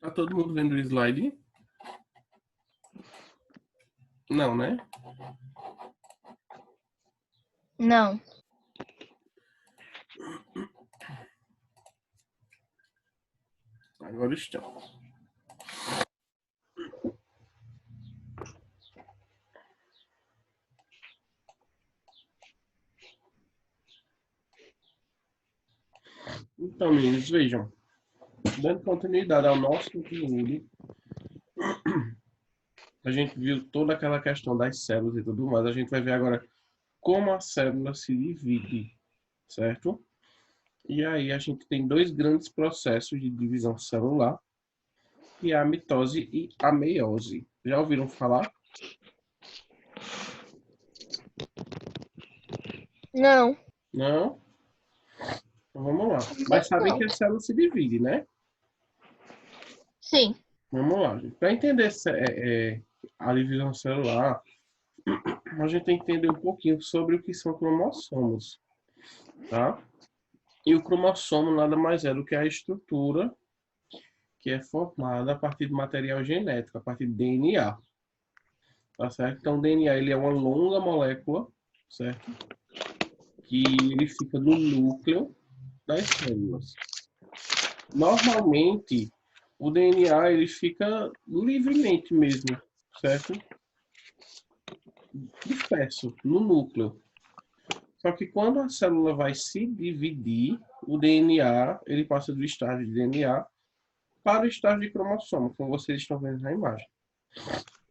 Tá todo mundo vendo o slide? Não, né? Não. Agora estão. Então, meninos, vejam. Dando continuidade ao nosso conteúdo, a gente viu toda aquela questão das células e tudo mais. A gente vai ver agora como a célula se divide, certo? E aí a gente tem dois grandes processos de divisão celular, que é a mitose e a meiose. Já ouviram falar? Não. Não? Então vamos lá. Mas sabem que a célula se divide, né? Sim. Vamos lá, gente. Para entender a divisão celular, a gente tem que entender um pouquinho sobre o que são cromossomos, tá? E o cromossomo nada mais é do que a estrutura que é formada a partir do material genético, a partir do DNA, tá certo? Então, o DNA ele é uma longa molécula, certo? Que ele fica no núcleo das células. Normalmente, o DNA ele fica livremente mesmo, certo? Disperso no núcleo. Só que quando a célula vai se dividir, o DNA ele passa do estágio de DNA para o estágio de cromossomo, como vocês estão vendo na imagem,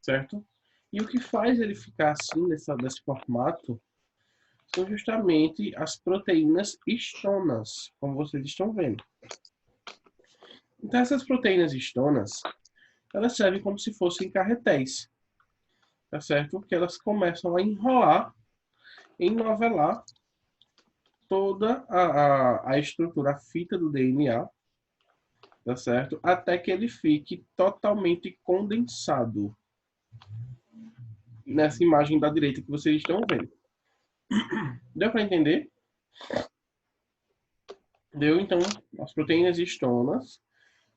certo? E o que faz ele ficar assim, desse formato, são justamente as proteínas histonas, como vocês estão vendo. Então, essas proteínas histonas, elas servem como se fossem carretéis, tá certo? Que elas começam a enrolar, ennovelar toda a estrutura, a fita do DNA, tá certo? Até que ele fique totalmente condensado. Nessa imagem da direita que vocês estão vendo. Deu para entender? Deu, então, as proteínas histonas,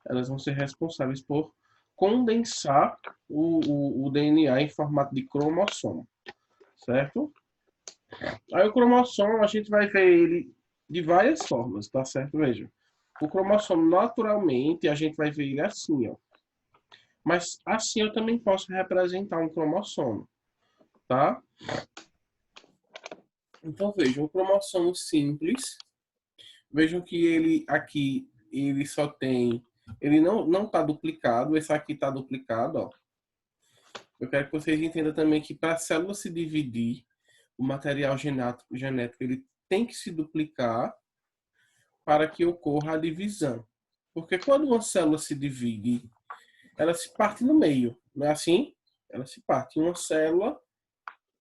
elas vão ser responsáveis por condensar o DNA em formato de cromossomo, certo? Aí o cromossomo, a gente vai ver ele de várias formas, tá certo? Veja. O cromossomo, naturalmente, a gente vai ver ele assim, ó. Mas assim eu também posso representar um cromossomo, tá? Então vejam, o cromossomo simples, vejam que ele aqui, ele só tem, ele não está duplicado, esse aqui está duplicado, ó. Eu quero que vocês entendam também que para a célula se dividir, o material genético ele tem que se duplicar para que ocorra a divisão. Porque quando uma célula se divide, ela se parte no meio, não é assim? Ela se parte. Uma célula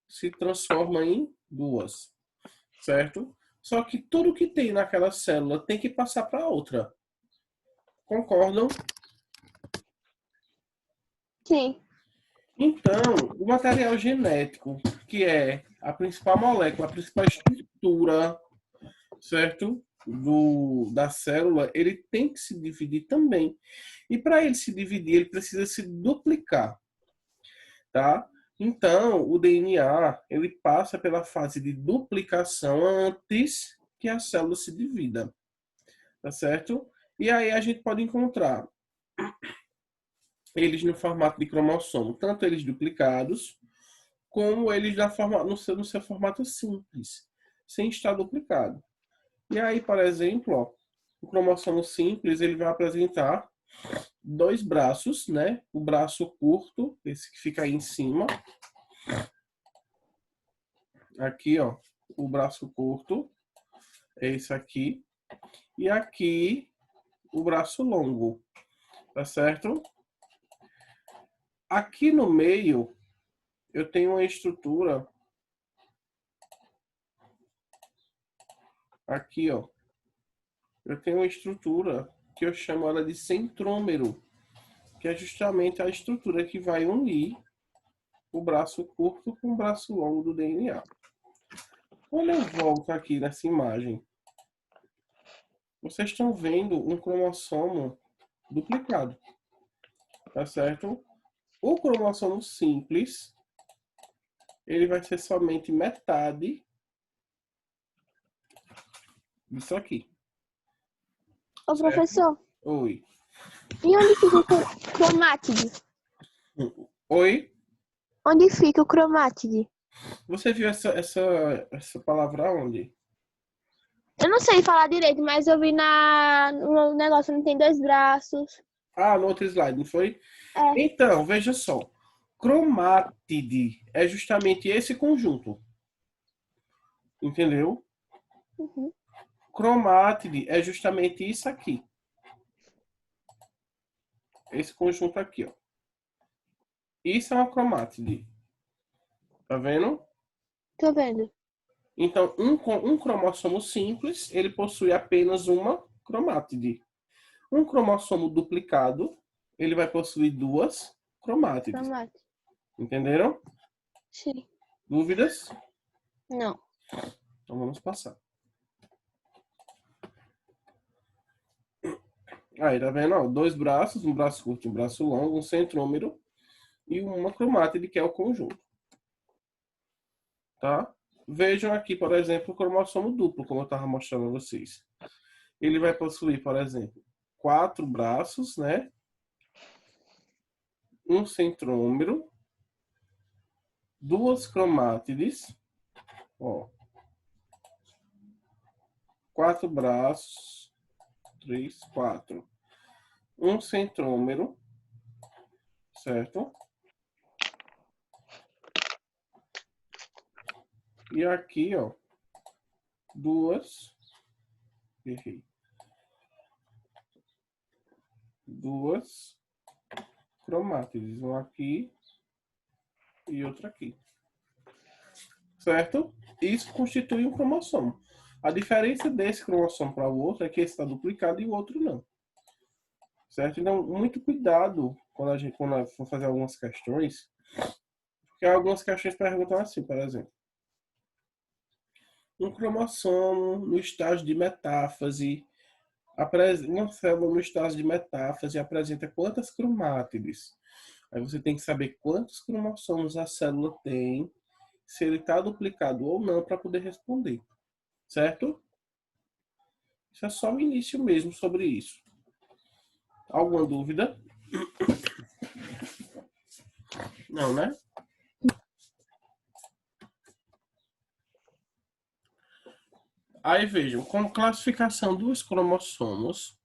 se transforma em duas, certo? Só que tudo que tem naquela célula tem que passar para outra. Concordam? Sim. Então, o material genético, que é a principal molécula, a principal estrutura, certo? Da célula, ele tem que se dividir também. E para ele se dividir, ele precisa se duplicar, tá? Então, o DNA, ele passa pela fase de duplicação antes que a célula se divida, tá certo? E aí a gente pode encontrar eles no formato de cromossomo, tanto eles duplicados, como eles no seu formato simples, sem estar duplicado. E aí, por exemplo, ó, o cromossomo simples ele vai apresentar dois braços, né? O braço curto, esse que fica aí em cima. Aqui, ó, o braço curto é esse aqui. E aqui, o braço longo, tá certo? Aqui no meio, eu tenho uma estrutura. Aqui, ó. Eu tenho uma estrutura que eu chamo ela de centrômero, que é justamente a estrutura que vai unir o braço curto com o braço longo do DNA. Quando eu volto aqui nessa imagem, vocês estão vendo um cromossomo duplicado, tá certo? O cromossomo simples, ele vai ser somente metade disso aqui. Ô, Certo? professor, Oi. e onde fica o cromátide? Oi? Onde fica o cromátide? Você viu essa palavra onde? Eu não sei falar direito, mas eu vi no negócio onde tem 2 braços. Ah, no outro slide, não foi? É. Então, veja só. Cromátide é justamente esse conjunto. Entendeu? Uhum. Cromátide é justamente isso aqui. Esse conjunto aqui, ó. Isso é uma cromátide. Tá vendo? Tô vendo. Então, um cromossomo simples, ele possui apenas uma cromátide. Um cromossomo duplicado, ele vai possuir duas cromátides. Cromátide. Entenderam? Sim. Dúvidas? Não. Então vamos passar. Aí, tá vendo? Ó, 2 braços, um braço curto e um braço longo, um centrômero e uma cromátide, que é o conjunto. Tá? Vejam aqui, por exemplo, o cromossomo duplo, como eu estava mostrando a vocês. Ele vai possuir, por exemplo, 4 braços, né? Um centrômero, 2 cromátides, ó, 4 braços, 3, 4. Um centrômero, certo? E aqui, ó, errei. 2 cromátides, um aqui e outro aqui. Certo? Isso constitui um cromossomo. A diferença desse cromossomo para o outro é que esse está duplicado e o outro não. Certo? Então, muito cuidado quando for fazer algumas questões, porque algumas questões perguntam assim, por exemplo. Um cromossomo no estágio de metáfase, uma célula no estágio de metáfase apresenta quantas cromátides? Aí você tem que saber quantos cromossomos a célula tem, se ele está duplicado ou não, para poder responder. Certo? Isso é só o início mesmo sobre isso. Alguma dúvida? Não, né? Aí vejam, como classificação dos cromossomos,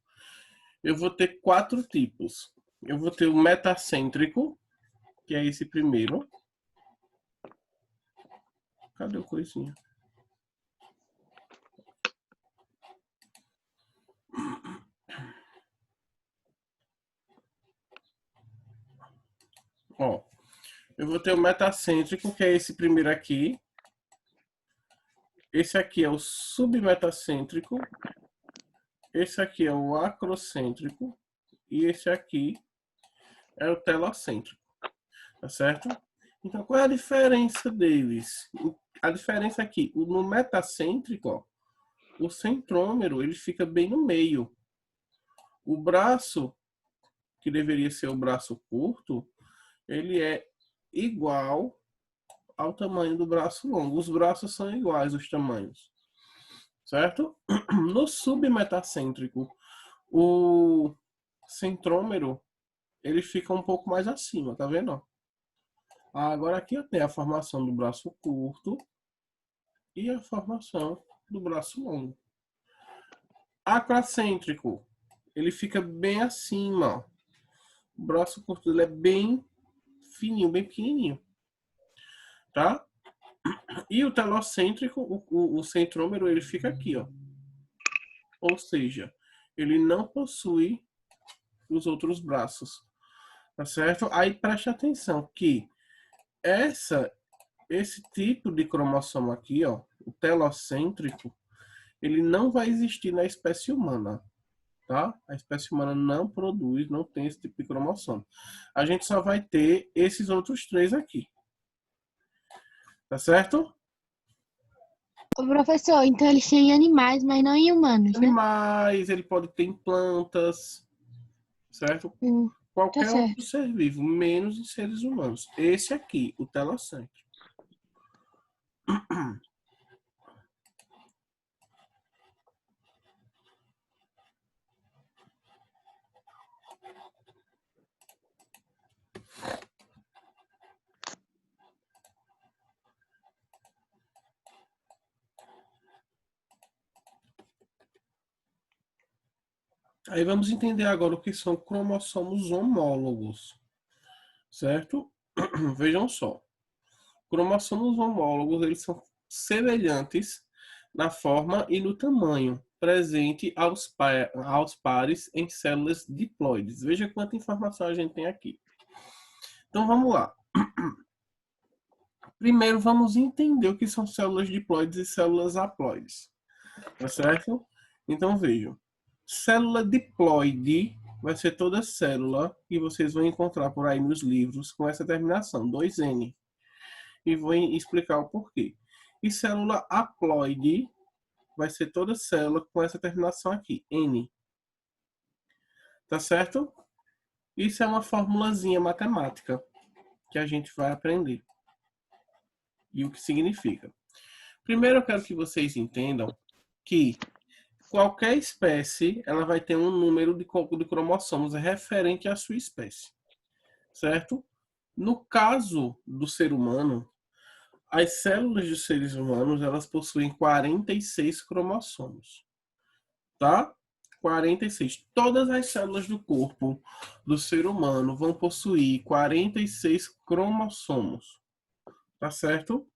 eu vou ter 4 tipos. Eu vou ter o metacêntrico, que é esse primeiro. Cadê o coisinha? Ó, eu vou ter o metacêntrico, que é esse primeiro aqui. Esse aqui é o submetacêntrico. Esse aqui é o acrocêntrico. E esse aqui é o telocêntrico. Tá certo? Então, qual é a diferença deles? A diferença aqui, no metacêntrico, ó, o centrômero, ele fica bem no meio. O braço, que deveria ser o braço curto, ele é igual ao tamanho do braço longo. Os braços são iguais, os tamanhos. Certo? No submetacêntrico, o centrômero, ele fica um pouco mais acima, tá vendo? Agora aqui eu tenho a formação do braço curto e a formação do braço longo. Acrocêntrico, ele fica bem acima, ó. O braço curto dele é bem fininho, bem pequenininho, tá? E o telocêntrico, o centrômero, ele fica aqui, ó. Ou seja, ele não possui os outros braços, tá certo? Aí preste atenção que esse tipo de cromossomo aqui, ó, o telocêntrico, ele não vai existir na espécie humana, tá? A espécie humana não produz, não tem esse tipo de cromossomo. A gente só vai ter esses outros 3 aqui. Tá certo? Ô, professor, então eles têm em animais, mas não em humanos, né? Animais, ele pode ter em plantas, certo? Tá Qualquer outro certo. ser vivo, menos em seres humanos. Esse aqui, o telossante. Aí vamos entender agora o que são cromossomos homólogos, certo? Vejam só. Cromossomos homólogos, eles são semelhantes na forma e no tamanho, presente aos pares em células diploides. Veja quanta informação a gente tem aqui. Então vamos lá. Primeiro vamos entender o que são células diploides e células haploides. Tá certo? Então vejam. Célula diploide vai ser toda célula que vocês vão encontrar por aí nos livros com essa terminação, 2N. E vou explicar o porquê. E célula haploide vai ser toda célula com essa terminação aqui, N. Tá certo? Isso é uma formulazinha matemática que a gente vai aprender. E o que significa? Primeiro eu quero que vocês entendam que qualquer espécie ela vai ter um número de cromossomos referente à sua espécie, certo? No caso do ser humano, as células dos seres humanos elas possuem 46 cromossomos, tá? 46. Todas as células do corpo do ser humano vão possuir 46 cromossomos, tá certo?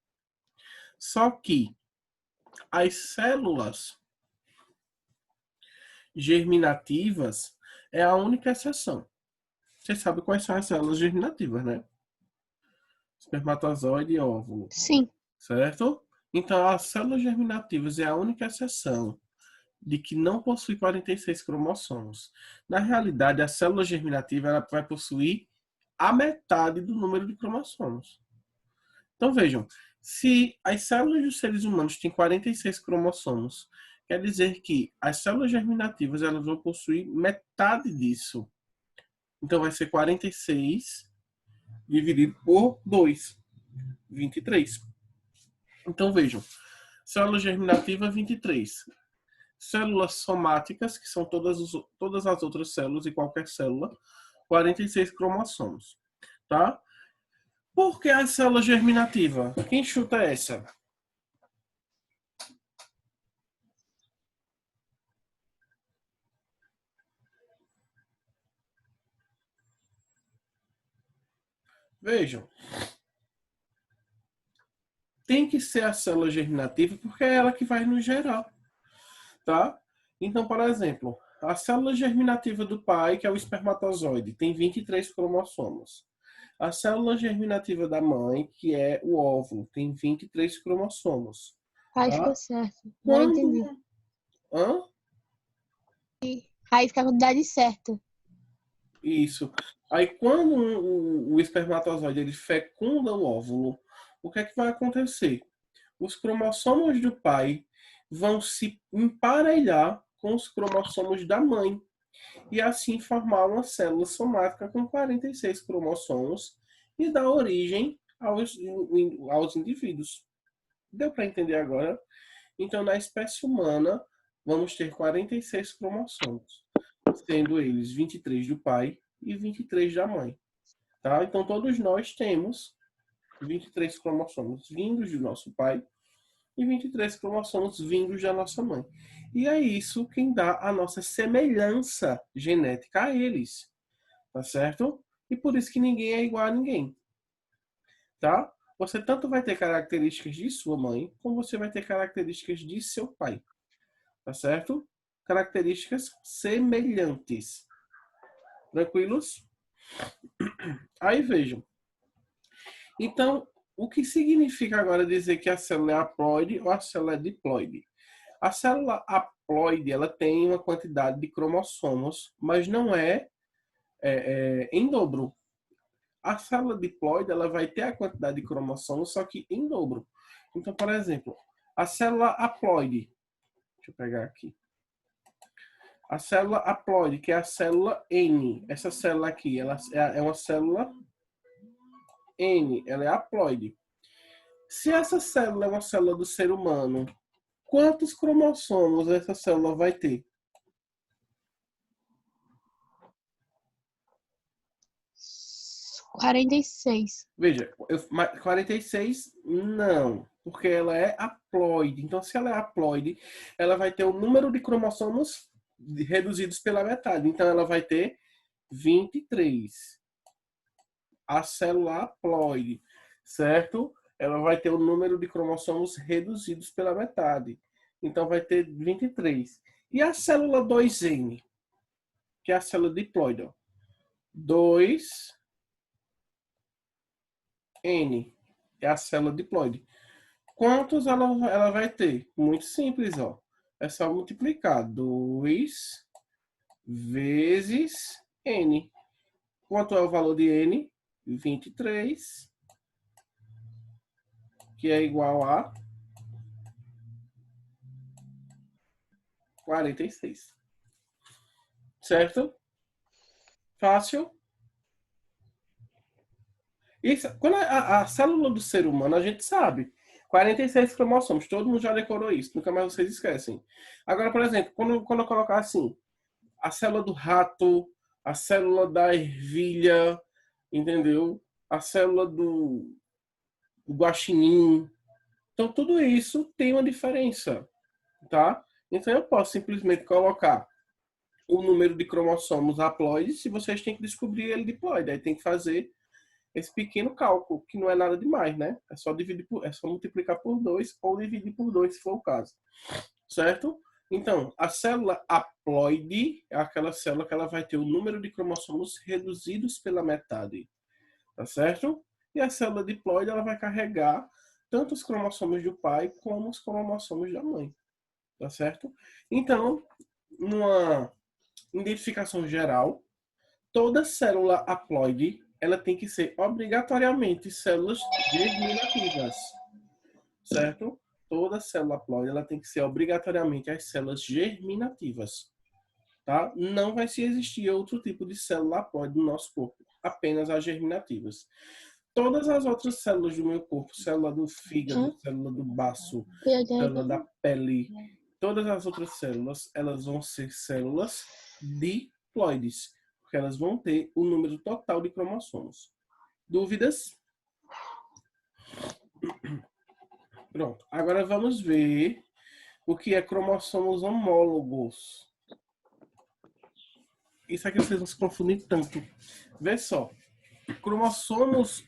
Só que as células germinativas é a única exceção. Você sabe quais são as células germinativas, né? Espermatozoide e óvulo, Sim. certo? Então, as células germinativas é a única exceção de que não possui 46 cromossomos. Na realidade, a célula germinativa ela vai possuir a metade do número de cromossomos. Então, vejam, se as células dos seres humanos têm 46 cromossomos, quer dizer que as células germinativas elas vão possuir metade disso. Então, vai ser 46 dividido por 2, 23. Então, vejam, célula germinativa, 23. Células somáticas, que são todas as outras células e qualquer célula, 46 cromossomos. Tá? Por que a célula germinativa? Quem chuta essa? Vejam, tem que ser a célula germinativa porque é ela que vai nos gerar, tá? Então, por exemplo, a célula germinativa do pai, que é o espermatozoide, tem 23 cromossomos. A célula germinativa da mãe, que é o óvulo, tem 23 cromossomos. Aí ficou Tá? certo. Não entendi. Quando... Hã? Aí fica a quantidade certa. Isso. Aí quando o espermatozoide ele fecunda o óvulo, o que é que vai acontecer? Os cromossomos do pai vão se emparelhar com os cromossomos da mãe e assim formar uma célula somática com 46 cromossomos e dar origem aos indivíduos. Deu para entender agora? Então, na espécie humana, vamos ter 46 cromossomos, sendo eles 23 do pai e 23 da mãe. Tá? Então, todos nós temos 23 cromossomos vindos do nosso pai e 23 cromossomos vindos da nossa mãe. E é isso quem dá a nossa semelhança genética a eles. Tá certo? E por isso que ninguém é igual a ninguém. Tá? Você tanto vai ter características de sua mãe, como você vai ter características de seu pai. Tá certo? Características semelhantes. Tranquilos? Aí vejam. Então, o que significa agora dizer que a célula é haploide ou a célula é diploide? A célula haploide ela tem uma quantidade de cromossomos, mas não é, em dobro. A célula diploide ela vai ter a quantidade de cromossomos, só que em dobro. Então, por exemplo, A célula haploide. Deixa eu pegar aqui. A célula haploide, que é a célula N. Essa célula aqui, ela é uma célula N, ela é haploide. Se essa célula é uma célula do ser humano, quantos cromossomos essa célula vai ter? 46. Veja, 46 não, porque ela é haploide. Então, se ela é haploide, ela vai ter o número de cromossomos reduzidos pela metade. Então, ela vai ter 23. A célula haploide, certo? Ela vai ter o número de cromossomos reduzidos pela metade. Então, vai ter 23. E a célula 2N, que é a célula diploide, 2N é a célula diploide. Quantos ela vai ter? Muito simples, ó. É só multiplicar 2 vezes N. Quanto é o valor de N? 23, que é igual a 46. Certo? Fácil? Isso, quando a célula do ser humano, a gente sabe. 46 cromossomos, todo mundo já decorou isso, nunca mais vocês esquecem. Agora, por exemplo, quando eu colocar assim, a célula do rato, a célula da ervilha, entendeu? A célula do guaxinim. Então, tudo isso tem uma diferença, tá? Então, eu posso simplesmente colocar o número de cromossomos haploides se vocês têm que descobrir ele diploide. Aí tem que fazer esse pequeno cálculo, que não é nada demais, né? É só multiplicar por 2 ou dividir por 2, se for o caso. Certo? Então, a célula haploide é aquela célula que ela vai ter o número de cromossomos reduzidos pela metade. Tá certo? E a célula diploide, ela vai carregar tanto os cromossomos do pai como os cromossomos da mãe. Tá certo? Então, numa identificação geral, toda célula haploide ela tem que ser obrigatoriamente células germinativas, certo? Toda célula haploide ela tem que ser obrigatoriamente as células germinativas, tá? Não vai se existir outro tipo de célula haploide no nosso corpo, apenas as germinativas. Todas as outras células do meu corpo, célula do fígado, célula do baço, célula da pele, todas as outras células, elas vão ser células diploides, porque elas vão ter o número total de cromossomos. Dúvidas? Pronto. Agora vamos ver o que é cromossomos homólogos. Isso aqui vocês vão se confundir tanto. Vê só. Cromossomos,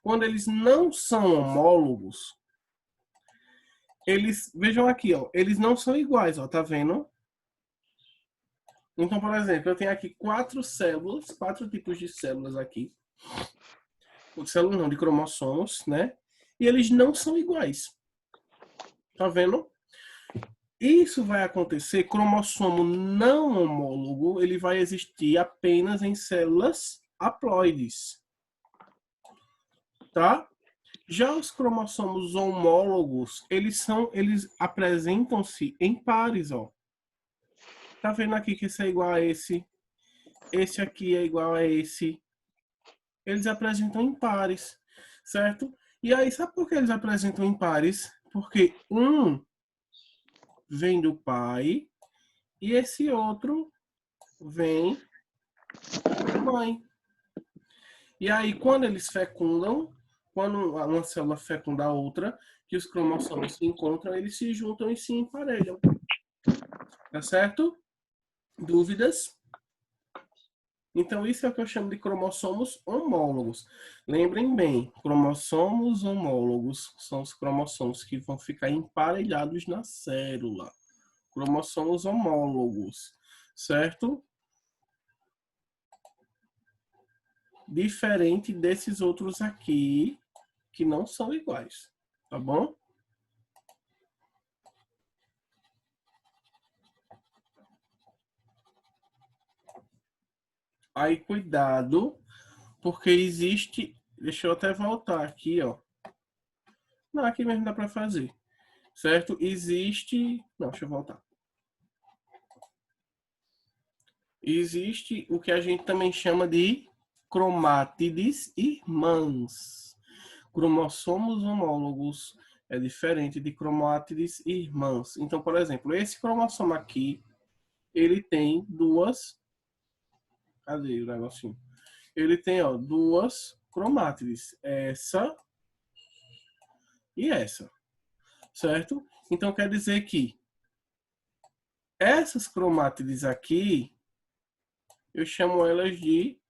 quando eles não são homólogos, eles, vejam aqui, ó, eles não são iguais, ó, tá vendo? Então, por exemplo, eu tenho aqui 4 células, 4 tipos de células aqui. Células não, de cromossomos, né? E eles não são iguais. Tá vendo? Isso vai acontecer, cromossomo não homólogo, ele vai existir apenas em células haploides. Tá? Já os cromossomos homólogos, eles apresentam-se em pares, ó. Tá vendo aqui que esse é igual a esse? Esse aqui é igual a esse. Eles apresentam em pares, certo? E aí, sabe por que eles apresentam em pares? Porque um vem do pai e esse outro vem da mãe. E aí, quando eles fecundam, quando uma célula fecunda a outra, que os cromossomos se encontram, eles se juntam e se emparelham. Tá certo? Dúvidas? Então, isso é o que eu chamo de cromossomos homólogos. Lembrem bem, cromossomos homólogos são os cromossomos que vão ficar emparelhados na célula. Cromossomos homólogos, certo? Diferente desses outros aqui, que não são iguais, tá bom? Aí, cuidado, porque existe... Deixa eu até voltar aqui, ó. Não, aqui mesmo dá para fazer. certo? Existe... Não, deixa eu voltar. Existe o que a gente também chama de cromátides irmãs. Cromossomos homólogos é diferente de cromátides irmãs. Então, por exemplo, esse cromossomo aqui, ele tem duas... Cadê o negocinho? Ele tem, ó, duas cromátides. Essa e essa. Certo? Então, quer dizer que essas cromátides aqui, eu chamo elas de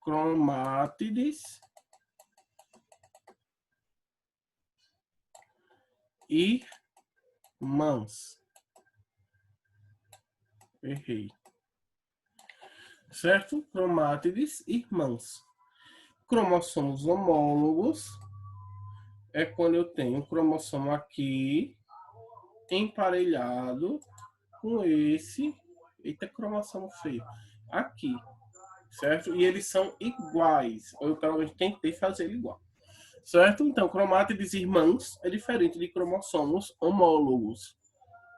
cromátides irmãs. Errei. Certo? Cromátides irmãs. Cromossomos homólogos é quando eu tenho um cromossomo aqui emparelhado com esse... Eita, cromossomo feio. Aqui. Certo? E eles são iguais. Eu provavelmente tentei fazer ele igual. Certo? Então, cromátides irmãs é diferente de cromossomos homólogos.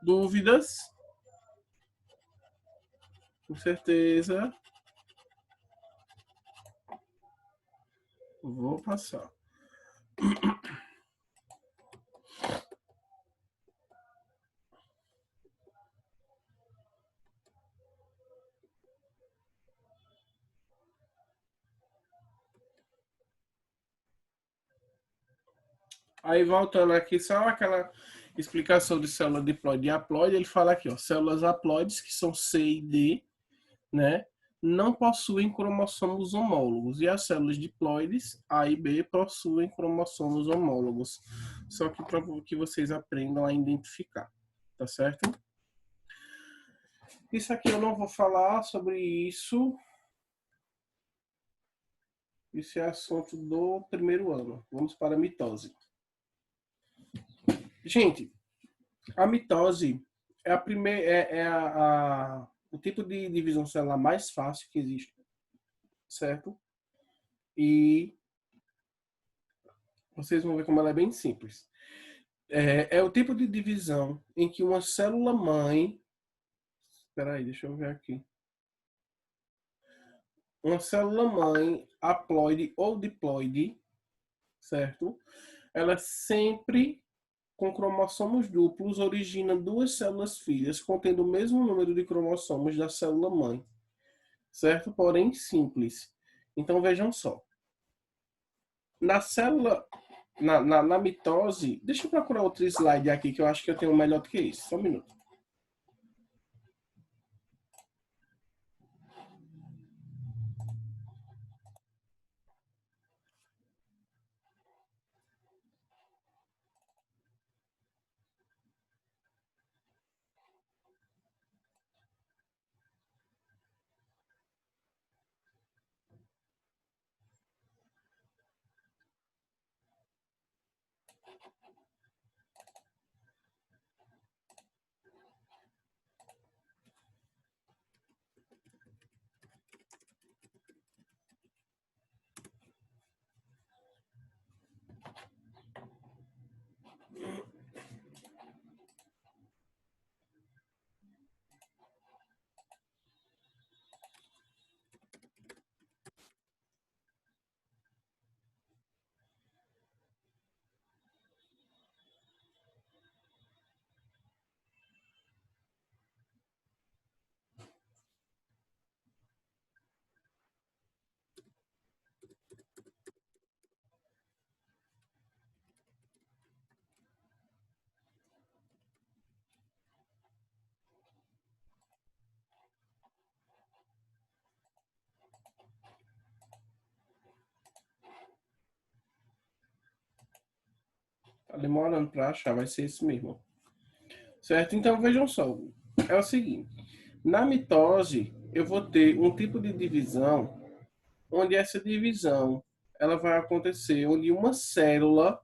Dúvidas? Com certeza. Vou passar. Aí, voltando aqui, só aquela explicação de célula diploide e haploide, ele fala aqui, ó, células haploides, que são C e D, né, não possuem cromossomos homólogos. E as células diploides, A e B, possuem cromossomos homólogos. Só que para que vocês aprendam a identificar, tá certo? Isso aqui eu não vou falar sobre isso. Isso é assunto do primeiro ano. Vamos para a mitose. Gente, a mitose é a primeira, o tipo de divisão celular mais fácil que existe, certo? E vocês vão ver como ela é bem simples. É o tipo de divisão em que uma célula mãe... Espera aí, deixa eu ver aqui. Uma célula mãe, haploide ou diploide, certo? Ela sempre, com cromossomos duplos, origina duas células filhas contendo o mesmo número de cromossomos da célula mãe, certo? Porém simples. Então vejam só. Na célula, na mitose, deixa eu procurar outro slide aqui que eu acho que eu tenho um melhor do que esse. Só um minuto. Tá demorando para achar, vai ser isso mesmo. Certo? Então vejam só. É o seguinte. Na mitose, eu vou ter um tipo de divisão onde essa divisão ela vai acontecer, onde uma célula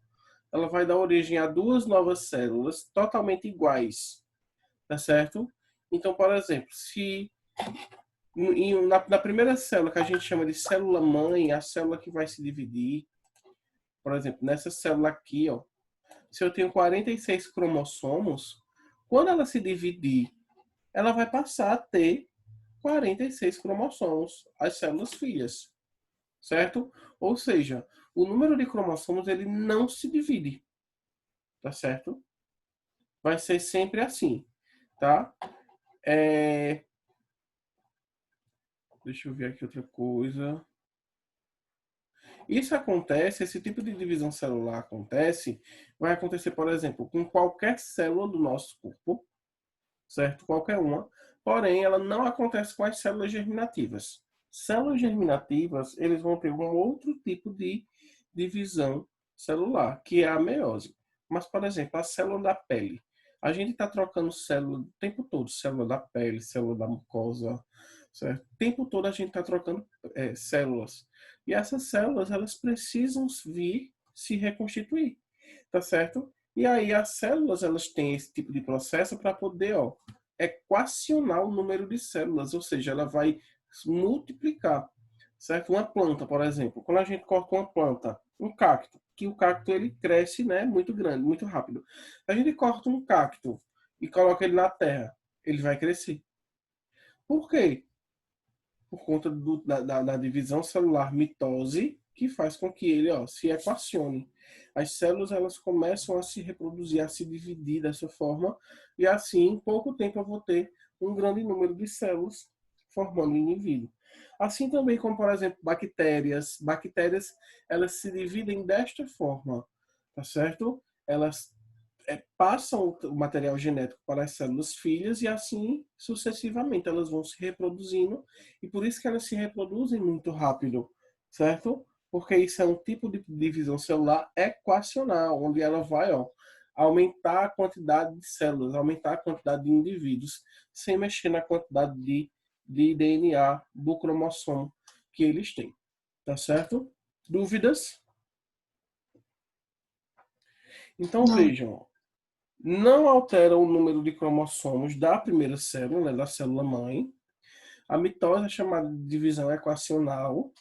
ela vai dar origem a duas novas células totalmente iguais, tá certo? Então, por exemplo, se na primeira célula que a gente chama de célula mãe, a célula que vai se dividir, por exemplo, nessa célula aqui, ó, se eu tenho 46 cromossomos, quando ela se dividir, ela vai passar a ter 46 cromossomos, as células filhas, certo? Ou seja, o número de cromossomos ele não se divide, tá certo? Vai ser sempre assim, tá? Deixa eu ver aqui outra coisa. Isso acontece, esse tipo de divisão celular acontece, vai acontecer, por exemplo, com qualquer célula do nosso corpo, certo? Qualquer uma. Porém, ela não acontece com as células germinativas. Células germinativas, eles vão ter um outro tipo de divisão celular, que é a meiose. Mas, por exemplo, a célula da pele. A gente está trocando célula o tempo todo, célula da pele, célula da mucosa, certo? O tempo todo a gente está trocando células. E essas células, elas precisam vir se reconstituir, tá certo? E aí as células, elas têm esse tipo de processo para poder, equacionar o número de células, ou seja, ela vai multiplicar, certo? Uma planta, por exemplo, quando a gente corta uma planta, um cacto, que o cacto ele cresce, né, muito grande, muito rápido. A gente corta um cacto e coloca ele na terra, ele vai crescer. Por quê? Por conta da divisão celular mitose, que faz com que ele se equacione. As células elas começam a se reproduzir, a se dividir dessa forma, e assim, em pouco tempo, eu vou ter um grande número de células formando um indivíduo. Assim também como, por exemplo, bactérias. Bactérias, elas se dividem desta forma, tá certo? Elas passam o material genético para as células filhas e assim sucessivamente elas vão se reproduzindo e por isso que elas se reproduzem muito rápido, certo? Porque isso é um tipo de divisão celular equacional, onde ela vai aumentar a quantidade de células, aumentar a quantidade de indivíduos, sem mexer na quantidade de DNA do cromossomo que eles têm, tá certo? Dúvidas? Então Não. vejam, não altera o número de cromossomos da primeira célula, né, da célula mãe. A mitose é chamada de divisão equacional,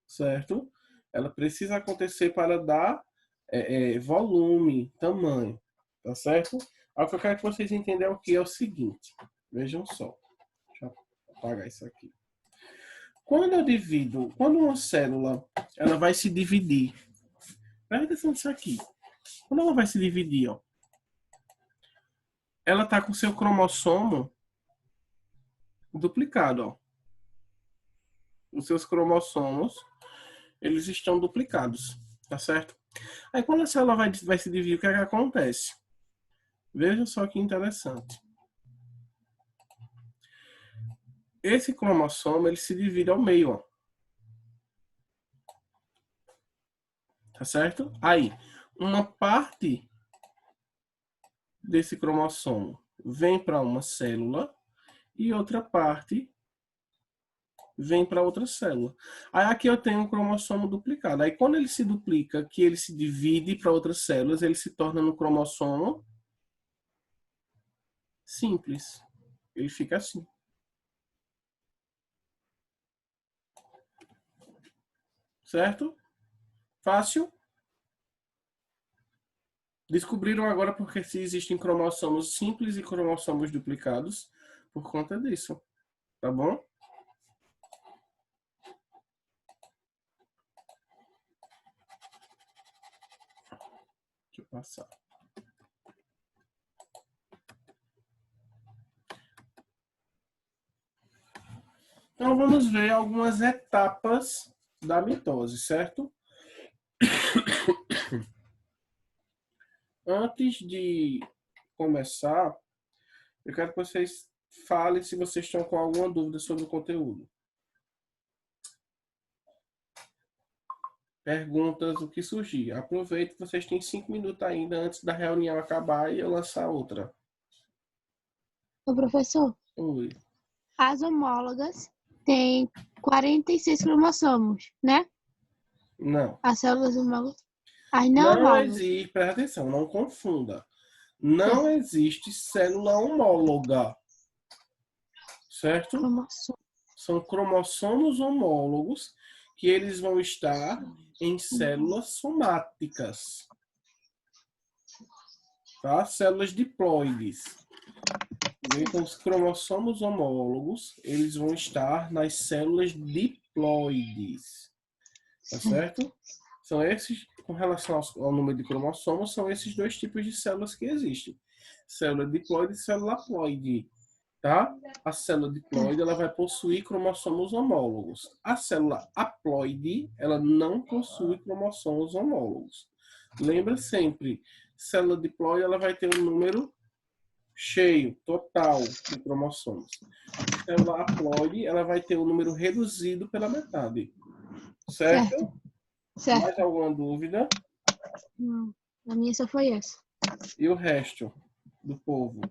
certo? Ela precisa acontecer para dar volume, tamanho, tá certo? O que eu quero que vocês entendam aqui é o seguinte, vejam só, deixa eu apagar isso aqui. Quando uma célula ela vai se dividir, presta atenção nisso aqui. Quando ela vai se dividir, ela está com seu cromossomo duplicado, Os seus cromossomos, eles estão duplicados, tá certo? Aí quando a célula vai se dividir, o que é que acontece? Veja só que interessante. Esse cromossomo, ele se divide ao meio, tá certo? Aí, uma parte desse cromossomo vem para uma célula e outra parte vem para outra célula. Aí aqui eu tenho um cromossomo duplicado. Aí quando ele se duplica, que ele se divide para outras células, ele se torna um cromossomo simples. Ele fica assim. Certo? Fácil? Descobriram agora porque se existem cromossomos simples e cromossomos duplicados por conta disso. Tá bom? Deixa eu passar. Então vamos ver algumas etapas da mitose, certo? Antes de começar, eu quero que vocês falem se vocês estão com alguma dúvida sobre o conteúdo. Perguntas, o que surgir. Aproveite que vocês têm 5 minutos ainda antes da reunião acabar e eu lançar outra. Ô, professor, Oi. as homólogas têm 46 cromossomos, né? Não. As células homólogas. As não Não homólogas. existe, presta atenção, não confunda. Não Certo. existe célula homóloga, certo? Cromossomo. São cromossomos homólogos que eles vão estar em células somáticas. tá? Células diploides. Então, os cromossomos homólogos, eles vão estar nas células diploides, tá certo? São esses, com relação ao número de cromossomos, são esses dois tipos de células que existem. Célula diploide e célula haploide, tá? A célula diploide, ela vai possuir cromossomos homólogos. A célula haploide, ela não possui cromossomos homólogos. Lembra sempre, célula diploide, ela vai ter um número cheio, total, de cromossomos. A célula haploide, ela vai ter um número reduzido pela metade. Certo? Certo. Mais alguma dúvida? Não, a minha só foi essa. E o resto do povo?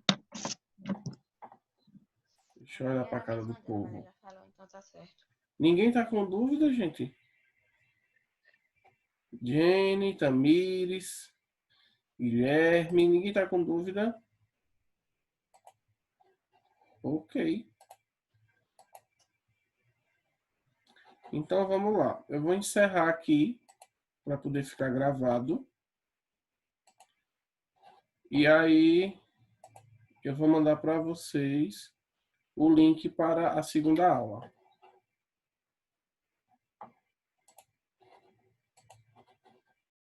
Deixa eu olhar para a cara do povo. Já falou, então tá certo. Ninguém tá com dúvida, gente? Jenny, Tamires, Guilherme, ninguém tá com dúvida? Ok. Então vamos lá. Eu vou encerrar aqui para poder ficar gravado. E aí eu vou mandar para vocês o link para a segunda aula.